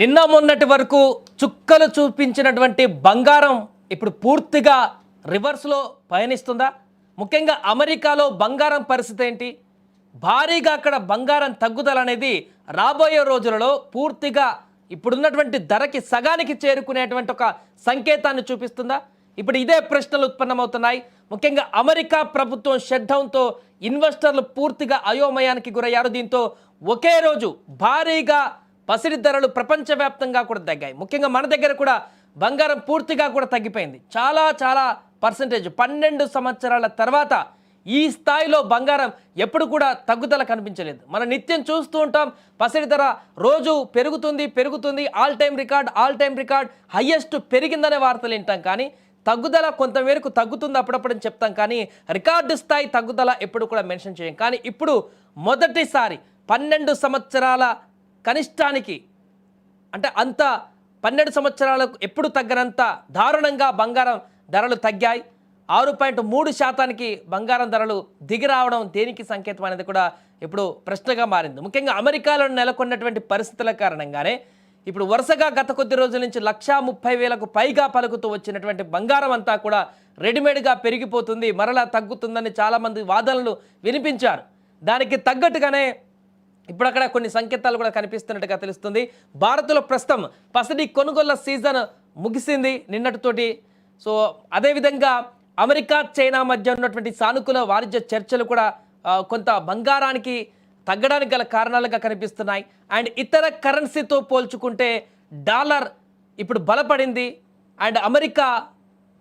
నిన్న మొన్నటి వరకు చుక్కలు చూపించినటువంటి బంగారం ఇప్పుడు పూర్తిగా రివర్స్లో పయనిస్తుందా? ముఖ్యంగా అమెరికాలో బంగారం పరిస్థితి ఏంటి? భారీగా అక్కడ బంగారం తగ్గుదల అనేది రాబోయే రోజులలో పూర్తిగా ఇప్పుడున్నటువంటి ధరకి సగానికి చేరుకునేటువంటి ఒక సంకేతాన్ని చూపిస్తుందా? ఇప్పుడు ఇదే ప్రశ్నలు ఉత్పన్నమవుతున్నాయి. ముఖ్యంగా అమెరికా ప్రభుత్వం షట్డౌన్తో ఇన్వెస్టర్లు పూర్తిగా అయోమయానికి గురయ్యారు. దీంతో ఒకే రోజు భారీగా పసిడి ధరలు ప్రపంచవ్యాప్తంగా కూడా తగ్గాయి. ముఖ్యంగా మన దగ్గర కూడా బంగారం పూర్తిగా కూడా తగ్గిపోయింది. చాలా పర్సెంటేజ్ 12 సంవత్సరాల తర్వాత ఈ స్థాయిలో బంగారం ఎప్పుడు కూడా తగ్గుదల కనిపించలేదు. మనం నిత్యం చూస్తూ ఉంటాం పసిడి ధర రోజు పెరుగుతుంది, ఆల్ టైమ్ రికార్డ్ హైయెస్ట్ పెరిగిందనే వార్తలు వింటాం. కానీ తగ్గుదల కొంతమేరకు తగ్గుతుంది అప్పుడప్పుడు అని చెప్తాం, కానీ రికార్డు స్థాయి తగ్గుదల ఎప్పుడు కూడా మెన్షన్ చేయం. కానీ ఇప్పుడు మొదటిసారి 12 సంవత్సరాల కనిష్టానికి అంటే అంత 12 సంవత్సరాలకు ఎప్పుడు తగ్గనంత దారుణంగా బంగారం ధరలు తగ్గాయి. 6.3% బంగారం ధరలు దిగి రావడం దేనికి సంకేతం అనేది కూడా ఇప్పుడు ప్రశ్నగా మారింది. ముఖ్యంగా అమెరికాలో నెలకొన్నటువంటి పరిస్థితుల కారణంగానే ఇప్పుడు వరుసగా గత కొద్ది రోజుల నుంచి 130,000కు పైగా పలుకుతూ వచ్చినటువంటి బంగారం అంతా కూడా రెడీమేడ్గా పెరిగిపోతుంది, మరలా తగ్గుతుందని చాలామంది వాదనలు వినిపించారు. దానికి తగ్గట్టుగానే ఇప్పుడు అక్కడ కొన్ని సంకేతాలు కూడా కనిపిస్తున్నట్టుగా తెలుస్తుంది. భారత్లో ప్రస్తుతం పసిడి కొనుగోళ్ల సీజన్ ముగిసింది నిన్నటితోటి. సో అదేవిధంగా అమెరికా చైనా మధ్య ఉన్నటువంటి సానుకూల వాణిజ్య చర్చలు కూడా కొంత బంగారానికి తగ్గడానికి గల కారణాలుగా కనిపిస్తున్నాయి. అండ్ ఇతర కరెన్సీతో పోల్చుకుంటే డాలర్ ఇప్పుడు బలపడింది. అండ్ అమెరికా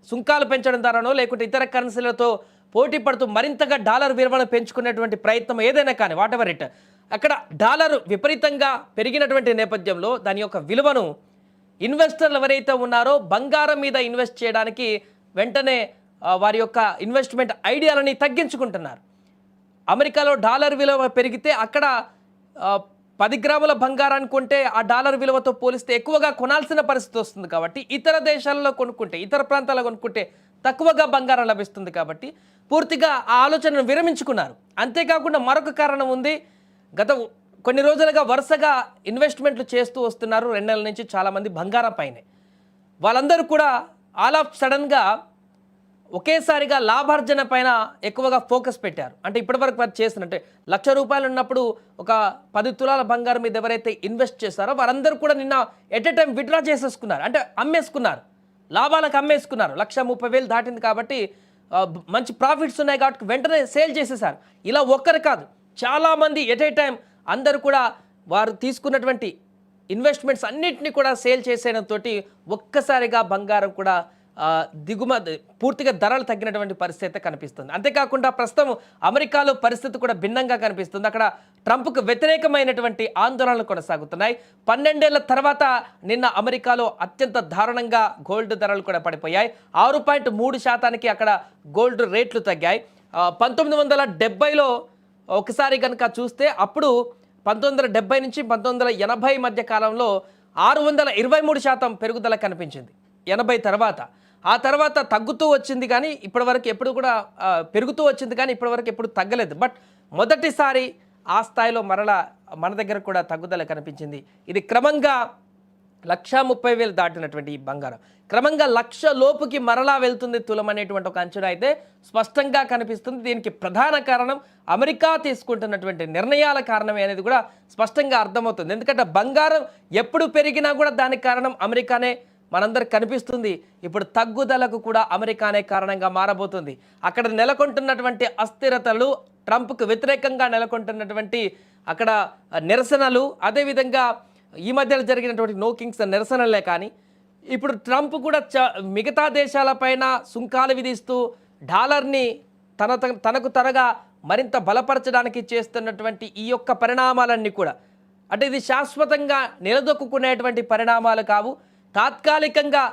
సుంకాలు పెంచడం ద్వారానో లేకుంటే ఇతర కరెన్సీలతో పోటీ పడుతూ మరింతగా డాలర్ విలువను పెంచుకునేటువంటి ప్రయత్నం ఏదైనా కానీ వాట్ ఎవర్ ఇట్, అక్కడ డాలర్ విపరీతంగా పెరిగినటువంటి నేపథ్యంలో దాని యొక్క విలువను ఇన్వెస్టర్లు ఎవరైతే ఉన్నారో బంగారం మీద ఇన్వెస్ట్ చేయడానికి వెంటనే వారి యొక్క ఇన్వెస్ట్మెంట్ ఐడియాలని తగ్గించుకుంటున్నారు. అమెరికాలో డాలర్ విలువ పెరిగితే అక్కడ 10 గ్రాముల బంగారాన్ని కొంటే ఆ డాలర్ విలువతో పోలిస్తే ఎక్కువగా కొనాల్సిన పరిస్థితి వస్తుంది. కాబట్టి ఇతర దేశాలలో కొనుక్కుంటే, ఇతర ప్రాంతాల్లో కొనుక్కుంటే తక్కువగా బంగారం లభిస్తుంది. కాబట్టి పూర్తిగా ఆ ఆలోచనను విరమించుకున్నారు. అంతేకాకుండా మరొక కారణం ఉంది. గత కొన్ని రోజులుగా వరుసగా ఇన్వెస్ట్మెంట్లు చేస్తూ వస్తున్నారు 2 నెలల నుంచి చాలామంది బంగారం పైనే. వాళ్ళందరూ కూడా ఆల్ ఆఫ్ సడన్గా ఒకేసారిగా లాభార్జన పైన ఎక్కువగా ఫోకస్ పెట్టారు. అంటే ఇప్పటివరకు వారు చేసినట్టే ₹1,00,000 ఉన్నప్పుడు ఒక 10 తులాల బంగారం మీద ఎవరైతే ఇన్వెస్ట్ చేస్తారో వారందరూ కూడా నిన్న ఎట్ ఎ టైం విత్డ్రా చేసేసుకున్నారు. అంటే అమ్మేసుకున్నారు, లాభాలకు అమ్మేసుకున్నారు. 1,30,000 దాటింది కాబట్టి మంచి ప్రాఫిట్స్ ఉన్నాయి కాబట్టి వెంటనే సేల్ చేసేసారు. ఇలా ఒక్కరు కాదు, చాలామంది ఎట్ ఏ టైం అందరూ కూడా వారు తీసుకున్నటువంటి ఇన్వెస్ట్మెంట్స్ అన్నింటినీ కూడా సేల్ చేసేయడంతో ఒక్కసారిగా బంగారం కూడా పూర్తిగా ధరలు తగ్గినటువంటి పరిస్థితి కనిపిస్తుంది. అంతేకాకుండా ప్రస్తుతం అమెరికాలో పరిస్థితి కూడా భిన్నంగా కనిపిస్తుంది. అక్కడ ట్రంప్కు వ్యతిరేకమైనటువంటి ఆందోళనలు కొనసాగుతున్నాయి. 12 ఏళ్ల తర్వాత నిన్న అమెరికాలో అత్యంత దారుణంగా గోల్డ్ ధరలు కూడా పడిపోయాయి. 6.3% అక్కడ గోల్డ్ రేట్లు తగ్గాయి. 1970లో ఒకసారి కనుక చూస్తే అప్పుడు 1970 నుంచి 1980 మధ్య కాలంలో 623% పెరుగుదల కనిపించింది 80 తర్వాత. ఆ తర్వాత తగ్గుతూ వచ్చింది కానీ ఇప్పటివరకు ఎప్పుడు కూడా పెరుగుతూ వచ్చింది కానీ ఇప్పటివరకు ఎప్పుడు తగ్గలేదు. బట్ మొదటిసారి ఆ స్థాయిలో మరలా మన దగ్గర కూడా తగ్గుదల కనిపించింది. ఇది క్రమంగా 130,000 దాటినటువంటి ఈ బంగారం క్రమంగా 1,00,000 లోపుకి మరలా వెళ్తుంది తులం అనేటువంటి ఒక అంచనా అయితే స్పష్టంగా కనిపిస్తుంది. దీనికి ప్రధాన కారణం అమెరికా తీసుకుంటున్నటువంటి నిర్ణయాల కారణమే అనేది కూడా స్పష్టంగా అర్థమవుతుంది. ఎందుకంటే బంగారం ఎప్పుడు పెరిగినా కూడా దానికి కారణం అమెరికానే మనందరికి కనిపిస్తుంది. ఇప్పుడు తగ్గుదలకు కూడా అమెరికానే కారణంగా మారబోతుంది. అక్కడ నెలకొంటున్నటువంటి అస్థిరతలు, ట్రంప్కు వ్యతిరేకంగా నెలకొంటున్నటువంటి అక్కడ నిరసనలు, అదేవిధంగా ఈ మధ్యలో జరిగినటువంటి నో కింగ్స్ నిరసనలే కానీ ఇప్పుడు ట్రంప్ కూడా మిగతా దేశాలపైన సుంకాలు విధిస్తూ డాలర్ని తనకు తనగా మరింత బలపరచడానికి చేస్తున్నటువంటి ఈ యొక్క పరిణామాలన్నీ కూడా అంటే ఇది శాశ్వతంగా నిలదొక్కునేటువంటి పరిణామాలు కావు, తాత్కాలికంగా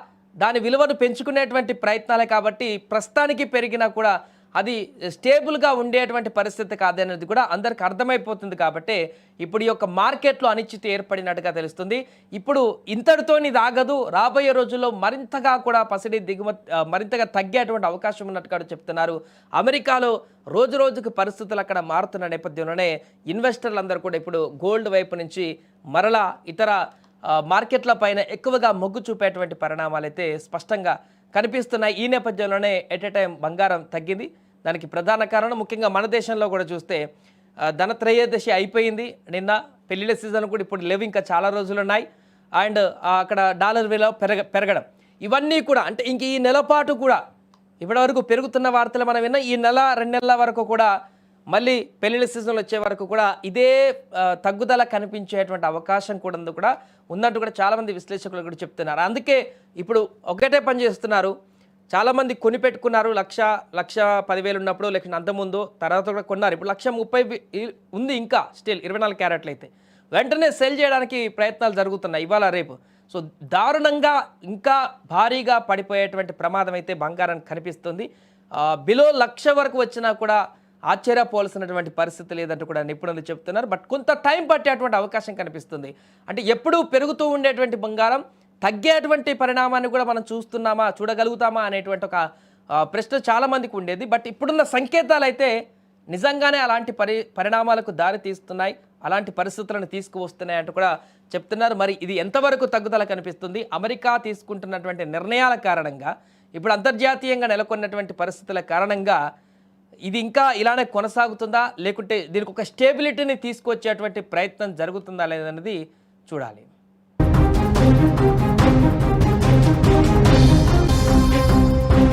దాని విలువను పెంచుకునేటువంటి ప్రయత్నాలే. కాబట్టి ప్రస్తుతానికి పెరిగినా కూడా అది స్టేబుల్గా ఉండేటువంటి పరిస్థితి కాదనేది కూడా అందరికి అర్థమైపోతుంది. కాబట్టి ఇప్పుడు ఈ యొక్క మార్కెట్లో అనిశ్చితి ఏర్పడినట్టుగా తెలుస్తుంది. ఇప్పుడు ఇంతటితోని ఇది ఆగదు, రాబోయే రోజుల్లో మరింతగా కూడా పసిడి దిగుమతి మరింతగా తగ్గేటువంటి అవకాశం ఉన్నట్టుగా చెప్తున్నారు. అమెరికాలో రోజు రోజుకు పరిస్థితులు అక్కడ మారుతున్న నేపథ్యంలోనే ఇన్వెస్టర్లు అందరూ కూడా ఇప్పుడు గోల్డ్ వైపు నుంచి మరలా ఇతర మార్కెట్ల పైన ఎక్కువగా మొగ్గు చూపేటువంటి పరిణామాలు అయితే స్పష్టంగా కనిపిస్తున్నాయి. ఈ నేపథ్యంలోనే ఎట్ ఎ టైం బంగారం తగ్గింది. దానికి ప్రధాన కారణం ముఖ్యంగా మన దేశంలో కూడా చూస్తే ధనత్రయోదశి అయిపోయింది నిన్న. పెళ్లిళ్ళ సీజన్ కూడా ఇప్పుడు లేవు, ఇంకా చాలా రోజులు ఉన్నాయి. అండ్ అక్కడ డాలర్ విలువ పెరగడం ఇవన్నీ కూడా అంటే ఇంక ఈ నెల పాటు కూడా ఇప్పటివరకు పెరుగుతున్న వార్తలు మనం విన్నా. ఈ నెల 2 నెలల వరకు కూడా మళ్ళీ పెళ్లిళ్ళ సీజన్లు వచ్చే వరకు కూడా ఇదే తగ్గుదల కనిపించేటువంటి అవకాశం కూడా ఉన్నట్టు కూడా చాలామంది విశ్లేషకులు కూడా చెప్తున్నారు. అందుకే ఇప్పుడు ఒకటే పని చేస్తున్నారు. చాలామంది కొనిపెట్టుకున్నారు. 1,10,000 ఉన్నప్పుడు లేకపోతే అంతకుముందు తర్వాత కూడా కొన్నారు. ఇప్పుడు 1,30,000 ఉంది ఇంకా స్టిల్ 24 క్యారెట్లు అయితే వెంటనే సెల్ చేయడానికి ప్రయత్నాలు జరుగుతున్నాయి ఇవాళ రేపు. సో దారుణంగా ఇంకా భారీగా పడిపోయేటువంటి ప్రమాదం అయితే బంగారానికి కనిపిస్తుంది. బిలో 1,00,000 వరకు వచ్చినా కూడా ఆశ్చర్యపోవాల్సినటువంటి పరిస్థితి లేదంటూ కూడా నిపుణులు చెప్తున్నారు. బట్ కొంత టైం పట్టేటువంటి అవకాశం కనిపిస్తుంది. అంటే ఎప్పుడూ పెరుగుతూ ఉండేటువంటి బంగారం తగ్గేటువంటి పరిణామాన్ని కూడా మనం చూడగలుగుతామా అనేటువంటి ఒక ప్రశ్న చాలామందికి ఉండేది. బట్ ఇప్పుడున్న సంకేతాలు అయితే నిజంగానే అలాంటి పరిణామాలకు దారి తీస్తున్నాయి, అలాంటి పరిస్థితులను తీసుకువస్తున్నాయి అంటూ కూడా చెప్తున్నారు. మరి ఇది ఎంతవరకు తగ్గుదల కనిపిస్తుంది? అమెరికా తీసుకుంటున్నటువంటి నిర్ణయాల కారణంగా, ఇప్పుడు అంతర్జాతీయంగా నెలకొన్నటువంటి పరిస్థితుల కారణంగా ఇది ఇంకా ఇలానే కొనసాగుతుందా, లేకుంటే దీనికి ఒక స్టేబిలిటీని తీసుకొచ్చేటువంటి ప్రయత్నం జరుగుతుందా లేదన్నది చూడాలి.